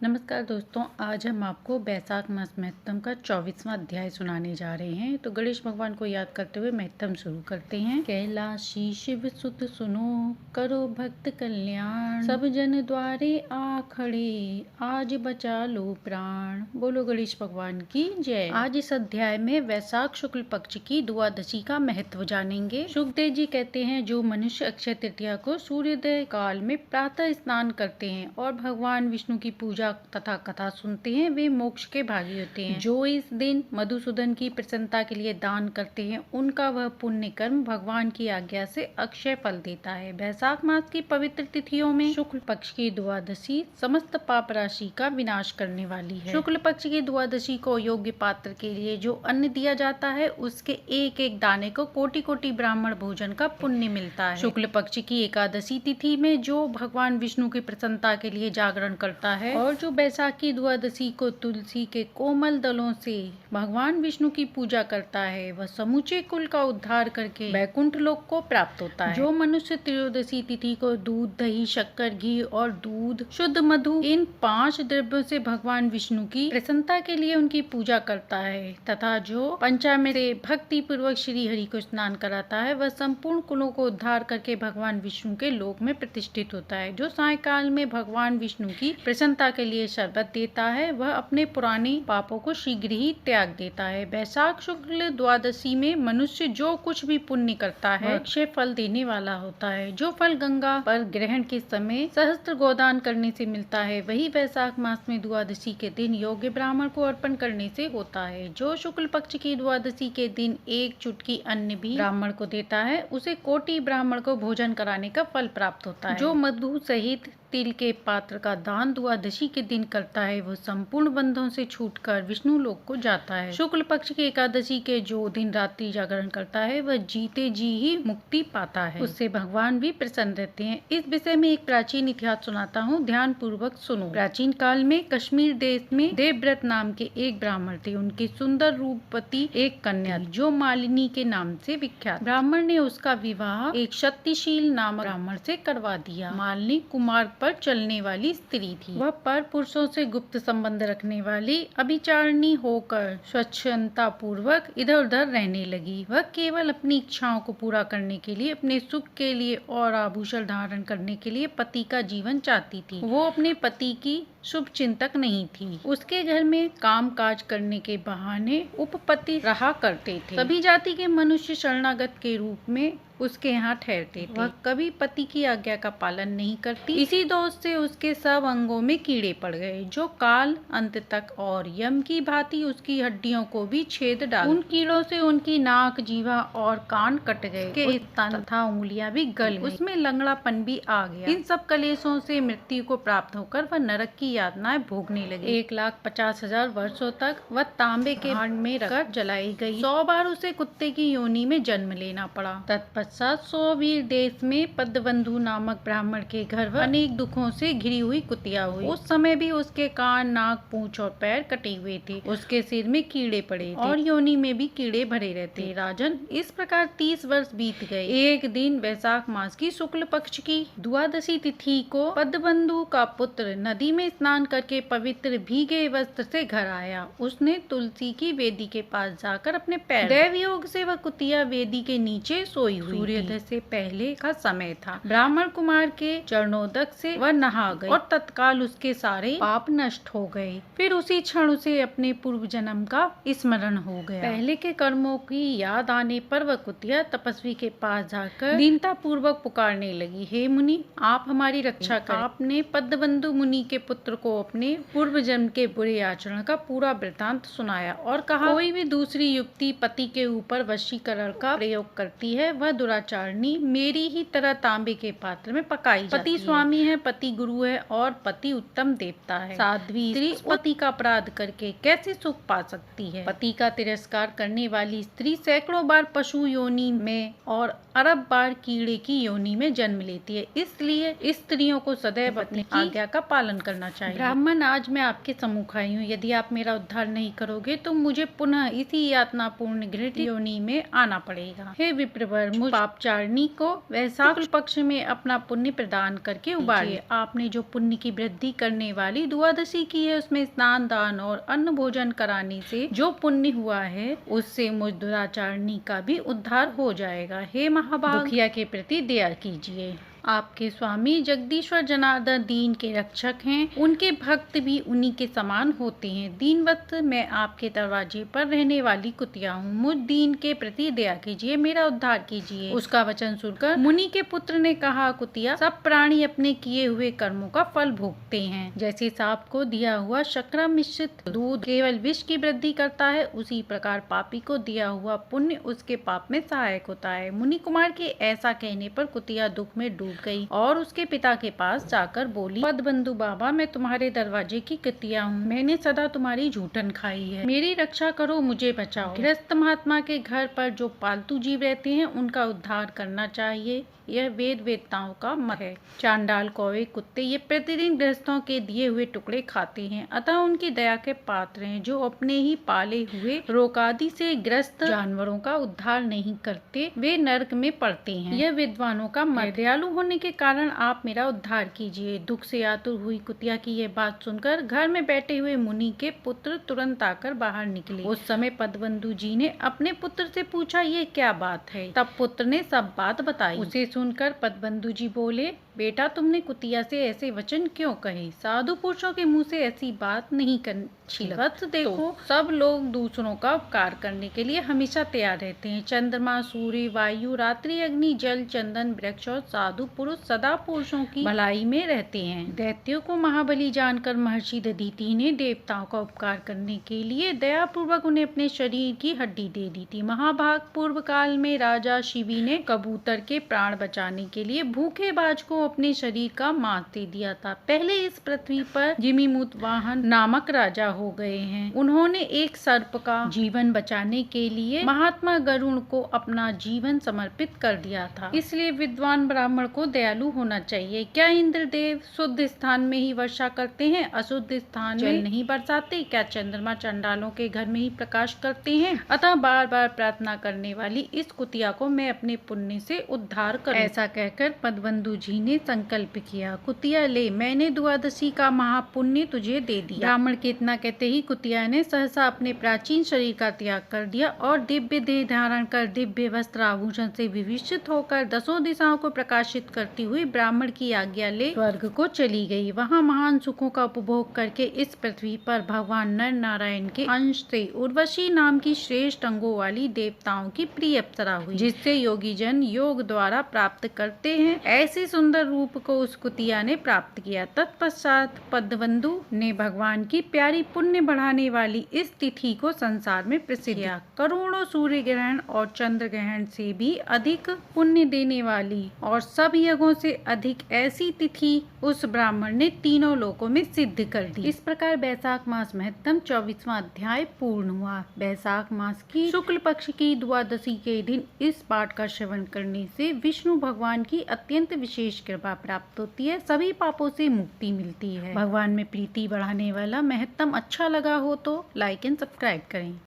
नमस्कार दोस्तों, आज हम आपको बैसाख मास महत्तम का 24वां अध्याय सुनाने जा रहे हैं। तो गणेश भगवान को याद करते हुए महत्तम शुरू करते हैं। कैलाशी शिव सुत सुनो, करो भक्त कल्याण, सब जन द्वारे आ खड़े, आज बचा लो प्राण। बोलो गणेश भगवान की जय। आज इस अध्याय में वैशाख शुक्ल पक्ष की द्वादशी का महत्व जानेंगे। सुखदेव जी कहते हैं, जो मनुष्य अक्षय तृतीया को सूर्योदय काल में प्रातः स्नान करते हैं और भगवान विष्णु की पूजा तथा कथा सुनते हैं, वे मोक्ष के भागी होते हैं। जो इस दिन मधुसूदन की प्रसन्नता के लिए दान करते हैं, उनका वह पुण्य कर्म भगवान की आज्ञा से अक्षय फल देता है। वैशाख मास की पवित्र तिथियों में शुक्ल पक्ष की द्वादशी समस्त पाप राशि का विनाश करने वाली है। शुक्ल पक्ष की द्वादशी को योग्य पात्र के लिए जो अन्न दिया जाता है, उसके एक एक दाने को कोटि कोटि ब्राह्मण भोजन का पुण्य मिलता है। शुक्ल पक्ष की एकादशी तिथि में जो भगवान विष्णु की प्रसन्नता के लिए जागरण करता है और जो बैसाखी द्वादशी को तुलसी के कोमल दलों से भगवान विष्णु की पूजा करता है, वह समूचे कुल का उद्धार करके वैकुंठ लोक को प्राप्त होता है। जो मनुष्य त्रयोदशी तिथि को दूध, दही, शक्कर, घी और दूध, शुद्ध मधु, इन 5 द्रव्यों से भगवान विष्णु की प्रसन्नता के लिए उनकी पूजा करता है तथा जो पंचामृत से भक्ति पूर्वक श्री हरि को स्नान कराता है, वह संपूर्ण कुलों को उद्धार करके भगवान विष्णु के लोक में प्रतिष्ठित होता है। जो सायंकाल में भगवान विष्णु की प्रसन्नता के लिए शरबत देता है, वह अपने पुराने पापों को शीघ्र ही त्याग देता है। वैशाख शुक्ल द्वादशी में मनुष्य जो कुछ भी पुण्य करता है, अक्षय फल देने वाला होता है। जो फल गंगा पर ग्रहण के समय सहस्त्र गोदान करने से मिलता है, वही वैशाख मास में द्वादशी के दिन योग्य ब्राह्मण को अर्पण करने से होता है। जो शुक्ल पक्ष की द्वादशी के दिन एक चुटकी अन्न भी ब्राह्मण को देता है, उसे कोटि ब्राह्मण को भोजन कराने का फल प्राप्त होता है। जो मधु सहित तिल के पात्र का दान द्वादशी के दिन करता है, वह संपूर्ण बंधों से छूटकर विष्णु लोक को जाता है। शुक्ल पक्ष की एकादशी के जो दिन रात्रि जागरण करता है, वह जीते जी ही मुक्ति पाता है, उससे भगवान भी प्रसन्न रहते हैं। इस विषय में एक प्राचीन इतिहास सुनाता हूँ, ध्यान पूर्वक सुनो। प्राचीन काल में कश्मीर देश में देवव्रत नाम के एक ब्राह्मण थे। उनकी सुंदर रूपवती एक कन्या थी, जो मालिनी के नाम से विख्यात। ब्राह्मण ने उसका विवाह एक शक्तिशील नामक ब्राह्मण से करवा दिया। मालिनी कुमार पर चलने वाली स्त्री थी। वह पर पुरुषों से गुप्त संबंध रखने वाली अभिचारिणी होकर स्वच्छंदता पूर्वक इधर उधर रहने लगी। वह केवल अपनी इच्छाओं को पूरा करने के लिए, अपने सुख के लिए और आभूषण धारण करने के लिए पति का जीवन चाहती थी। वो अपने पति की शुभ चिंतक नहीं थी। उसके घर में काम काज करने के बहाने उपपति रहा करते थे। सभी जाति के मनुष्य शरणागत के रूप में उसके यहाँ ठहरते थे। वह कभी पति की आज्ञा का पालन नहीं करती। इसी दोष से उसके सब अंगों में कीड़े पड़ गए, जो काल अंत तक और यम की भांति उसकी हड्डियों को भी छेद डाल। उन कीड़ों से उनकी नाक, जीवा और कान कट गए, के स्तन तथा उंगलियां भी गल गई। उसमें लंगड़ापन भी आ गया। इन सब कलेशों से मृत्यु को प्राप्त होकर वह नरक की यातनाएं भोगने लगी। 1,50,000 वर्षों तक वह तांबे के भांड में रखकर जलाई गई। 100 बार उसे कुत्ते की योनि में जन्म लेना पड़ा। तत्पश्चात सौवीर देश में पद्मबंधु नामक ब्राह्मण के घर वह अनेक दुखों से घिरी हुई कुतिया हुई। उस समय भी उसके कान, नाक, पूंछ और पैर कटे हुए थे। उसके सिर में कीड़े पड़े थे और योनि में भी कीड़े भरे रहते। राजन, इस प्रकार 30 वर्ष बीत गए। एक दिन वैशाख मास की शुक्ल पक्ष की द्वादशी तिथि को पद्मबंधु का पुत्र नदी में स्नान करके पवित्र भीगे वस्त्र से घर आया। उसने तुलसी की वेदी के पास जाकर अपने पैर, दैव योग से वह कुतिया वेदी के नीचे सोई हुई। सूर्योदय से पहले का समय था। ब्राह्मण कुमार के चरणोदक से वह नहा गई और तत्काल उसके सारे पाप नष्ट हो गए। फिर उसी क्षण उसे अपने पूर्व जन्म का स्मरण हो गया। पहले के कर्मों की याद आने पर वह कुतिया तपस्वी के पास जाकर दीनता पूर्वक पुकारने लगी, हे मुनि, आप हमारी रक्षा करें। आपने पद्मबंधु मुनि के पुत्र को अपने पूर्व जन्म के बुरे आचरण का पूरा वृतांत सुनाया और कहा, कोई भी दूसरी युक्ति पति के ऊपर वशीकरण का प्रयोग करती है, वह दुराचारणी मेरी ही तरह तांबे के पात्र में पकाई जाती है। पति स्वामी है, पति गुरु है और पति उत्तम देवता है। साध्वी स्त्री पति का अपराध करके कैसे सुख पा सकती है? पति का तिरस्कार करने वाली स्त्री सैकड़ों बार पशु योनि में और अरब बार कीड़े की योनि में जन्म लेती है। इसलिए स्त्रियों को सदैव अपनी आज्ञा का पालन करना चाहिए। ब्राह्मण, आज मैं आपके सम्मुख आई हूँ। यदि आप मेरा उद्धार नहीं करोगे तो मुझे पुनः इसी यातनापूर्ण घृत योनि में आना पड़ेगा। हे विप्रवर, मुझ पापचारिणी को वैशाख पक्ष में अपना पुण्य प्रदान करके उबारिए। आपने जो पुण्य की वृद्धि करने वाली द्वादशी की है, उसमें स्नान, दान और अन्न भोजन कराने से जो पुण्य हुआ है, उससे मुझ दुराचारिणी का भी उद्धार हो जाएगा। हे महाभाग, दुखिया के प्रति दया कीजिए। आपके स्वामी जगदीश्वर जनार्दन दीन के रक्षक हैं। उनके भक्त भी उन्हीं के समान होते हैं। दीनवत्स, मैं आपके दरवाजे पर रहने वाली कुतिया हूँ। मुझ दीन के प्रति दया कीजिए, मेरा उद्धार कीजिए। उसका वचन सुनकर मुनि के पुत्र ने कहा, कुतिया, सब प्राणी अपने किए हुए कर्मों का फल भोगते हैं। जैसे सांप को दिया हुआ शर्करा मिश्रित दूध केवल विष की वृद्धि करता है, उसी प्रकार पापी को दिया हुआ पुण्य उसके पाप में सहायक होता है। मुनि कुमार के ऐसा कहने पर कुतिया दुख में डूब गई और उसके पिता के पास जाकर बोली, पदबंधु बाबा, मैं तुम्हारे दरवाजे की कुतिया हूँ। मैंने सदा तुम्हारी झूठन खाई है। मेरी रक्षा करो, मुझे बचाओ। गृहस्थ महात्मा के घर पर जो पालतू जीव रहते हैं, उनका उद्धार करना चाहिए, यह वेद वेदताओं का मत है। चांडाल, कौवे, कुत्ते ये प्रतिदिन गृहस्थों के दिए हुए टुकड़े खाते हैं, अतः उनकी दया के पात्र हैं। जो अपने ही पाले हुए रोकादि से ग्रस्त जानवरों का उद्धार नहीं करते, वे नरक में पड़ते हैं। यह विद्वानों का मत है। दयालु होने के कारण आप मेरा उद्धार कीजिए। दुख से आतुर हुई कुतिया की यह बात सुनकर घर में बैठे हुए मुनि के पुत्र तुरंत आकर बाहर निकले। उस समय पदबंधु जी ने अपने पुत्र से पूछा, ये क्या बात है? तब पुत्र ने सब बात बताई। उसे सुनकर पदबंधु जी बोले, बेटा, तुमने कुतिया से ऐसे वचन क्यों कहे? साधु पुरुषों के मुंह से ऐसी बात नहीं करनी। देखो, सब लोग दूसरों का उपकार करने के लिए हमेशा तैयार रहते हैं। चंद्रमा, सूर्य, वायु, रात्रि, अग्नि, जल, चंदन, वृक्ष और साधु पुरुष सदा पुरुषों की भलाई में रहते हैं। दैत्यों को महाबली जानकर महर्षि दधीति ने देवताओं का उपकार करने के लिए दया पूर्वक उन्हें अपने शरीर की हड्डी दे दी थी। महाभाग, पूर्व काल में राजा शिवी ने कबूतर के प्राण बचाने के लिए भूखे बाज को अपने शरीर का मांस दे दिया था। पहले इस पृथ्वी पर जिमीमुत वाहन नामक राजा हो गए हैं। उन्होंने एक सर्प का जीवन बचाने के लिए महात्मा गरुण को अपना जीवन समर्पित कर दिया था। इसलिए विद्वान ब्राह्मण को दयालु होना चाहिए। क्या इंद्रदेव शुद्ध स्थान में ही वर्षा करते हैं, अशुद्ध स्थान में नहीं बरसाते? क्या चंद्रमा चंडालों के घर में ही प्रकाश करते हैं? अतः बार बार प्रार्थना करने वाली इस कुतिया को मैं अपने पुण्य से उद्धार करूं। ऐसा कहकर पदबंधु जी ने संकल्प किया, कुतिया ले, मैंने द्वादशी का महापुण्य तुझे दे दिया। ब्राह्मण के इतना कहते ही कुतिया ने सहसा अपने प्राचीन शरीर का त्याग कर दिया और दिव्य देह धारण कर दिव्य वस्त्र आभूषण से विभूषित होकर दसों दिशाओं को प्रकाशित करती हुई ब्राह्मण की आज्ञा ले स्वर्ग को चली गई। वहाँ महान सुखों का उपभोग करके इस पृथ्वी पर भगवान नर नारायण के अंश से उर्वशी नाम की श्रेष्ठ अंगों वाली देवताओं की प्रिय अप्सरा हुई, जिससे योगी जन योग द्वारा प्राप्त करते हैं। ऐसे सुंदर रूप को उस कुतिया ने प्राप्त किया। तत्पश्चात पदबंधु ने भगवान की प्यारी पुण्य बढ़ाने वाली इस तिथि को संसार में प्रसिद्ध किया। करोड़ों सूर्य ग्रहण और चंद्र ग्रहण से भी अधिक पुण्य देने वाली और सब यज्ञों से अधिक ऐसी तिथि उस ब्राह्मण ने तीनों लोकों में सिद्ध कर दी। इस प्रकार वैशाख मास महत्तम 24वां अध्याय पूर्ण हुआ। वैशाख मास की शुक्ल पक्ष की द्वादशी के दिन इस पाठ का श्रवण करने से विष्णु भगवान की अत्यंत विशेष कृपा प्राप्त होती है, सभी पापों से मुक्ति मिलती है। भगवान में प्रीति बढ़ाने वाला महत्तम अच्छा लगा हो तो लाइक एंड सब्सक्राइब करें।